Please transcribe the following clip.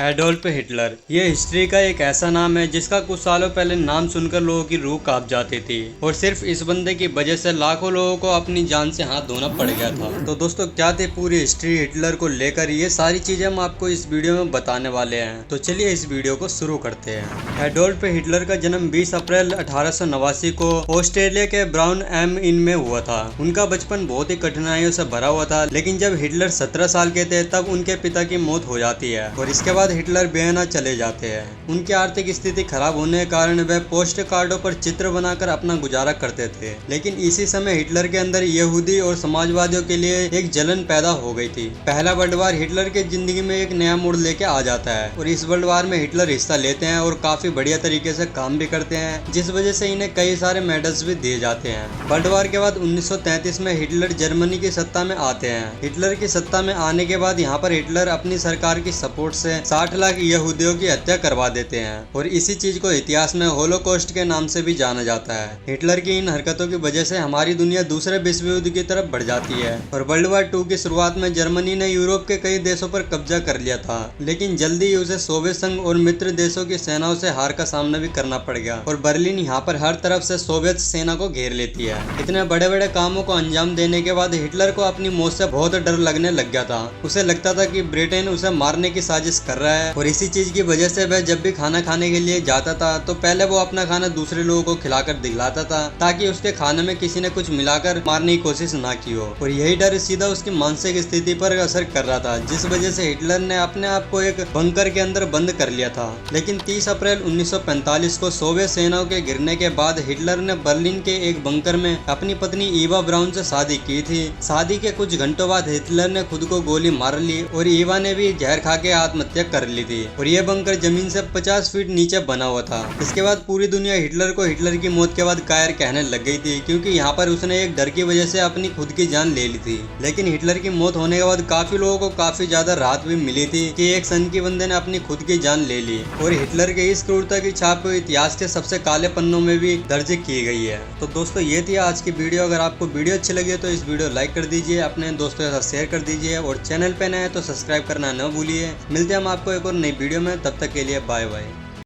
Adolf Hitler. ये history का एक ऐसा नाम है जिसका कुछ सालों पहले नाम सुनकर लोगों की रूह कांप जाती थी और सिर्फ इस बंदे की वजह से लाखों लोगों को अपनी जान से हाथ धोना पड़ गया था। तो दोस्तों क्या थे पूरी हिस्ट्री हिटलर को लेकर, ये सारी चीजें हम आपको इस वीडियो में बताने वाले हैं। तो चलिए इस वीडियो को शुरू करते हैं। एडोल्फ हिटलर का जन्म 20 अप्रैल 1889 को ऑस्ट्रेलिया के ब्राउन एम इन में हुआ था। उनका बचपन बहुत ही कठिनाइयों से भरा हुआ था, लेकिन जब हिटलर 17 साल के थे तब उनके पिता की मौत हो जाती है और इसके बाद हिटलर वियना चले जाते हैं। उनकी आर्थिक स्थिति खराब होने के कारण वह पोस्ट कार्डों पर चित्र बनाकर अपना गुजारा करते थे। लेकिन इसी समय हिटलर के अंदर यहूदी और समाजवादियों के लिए एक जलन पैदा हो गई थी। पहला वर्ल्ड वार हिटलर के जिंदगी में एक नया मोड़ लेके आ जाता है और इस वर्ल्ड वार में हिटलर हिस्सा लेते हैं और काफी बढ़िया तरीके से काम भी करते हैं, जिस वजह से इन्हें कई सारे मेडल्स भी दिए जाते हैं। वर्ल्ड वार के बाद 1933 में हिटलर जर्मनी की सत्ता में आते हैं। हिटलर की सत्ता में आने के बाद यहाँ पर हिटलर अपनी सरकार की सपोर्ट से 60 लाख यहूदियों की हत्या करवा देते हैं और इसी चीज को इतिहास में होलोकॉस्ट के नाम से भी जाना जाता है। हिटलर की इन हरकतों की वजह से हमारी दुनिया दूसरे विश्व युद्ध की तरफ बढ़ जाती है और वर्ल्ड वार 2 की शुरुआत में जर्मनी ने यूरोप के कई देशों पर कब्जा कर लिया था, लेकिन जल्दी ही उसे सोवियत संघ और मित्र देशों की सेनाओं से हार का सामना भी करना पड़ गया और बर्लिन यहाँ पर हर तरफ से सोवियत सेना को घेर लेती है। इतने बड़े बड़े कामों को अंजाम देने के बाद हिटलर को अपनी मौत से बहुत डर लगने लग गया था। उसे लगता था कि ब्रिटेन उसे मारने की साजिश कर रहा है और इसी चीज की वजह से वह जब भी खाना खाने के लिए जाता था तो पहले वो अपना खाना दूसरे लोगों को खिलाकर दिखलाता था ताकि उसके खाने में किसी ने कुछ मिलाकर मारने की कोशिश ना की हो और यही डर सीधा उसकी मानसिक स्थिति पर असर कर रहा था, जिस वजह से हिटलर ने अपने आप को एक बंकर के अंदर बंद कर लिया था। लेकिन 30 अप्रैल 1945 को सोवियत सेनाओं के गिरने के बाद हिटलर ने बर्लिन के एक बंकर में अपनी पत्नी ईवा ब्राउन से शादी की थी। शादी के कुछ घंटों बाद हिटलर ने खुद को गोली मार ली और ईवा ने भी जहर खा के आत्महत्या कर ली थी और यह बंकर जमीन से 50 फीट नीचे बना हुआ था। इसके बाद पूरी दुनिया हिटलर को हिटलर की मौत के बाद कायर कहने लग गई थी, क्योंकि यहाँ पर उसने एक डर की वजह से अपनी खुद की जान ले ली थी। लेकिन हिटलर की मौत होने के बाद काफी लोगों को काफी ज्यादा राहत भी मिली थी कि एक सनकी बंदे ने अपनी खुद की जान ले ली और हिटलर के इस क्रूरता की छाप इतिहास के सबसे काले पन्नों में भी दर्ज की गई है। तो दोस्तों ये थी आज की वीडियो। अगर आपको वीडियो अच्छी लगी तो इस वीडियो लाइक कर दीजिए, अपने दोस्तों के साथ शेयर कर दीजिए और चैनल पे नए हैं तो सब्सक्राइब करना न भूलिए। मिलते हैं हम आपको एक और नई वीडियो में, तब तक के लिए बाय बाय।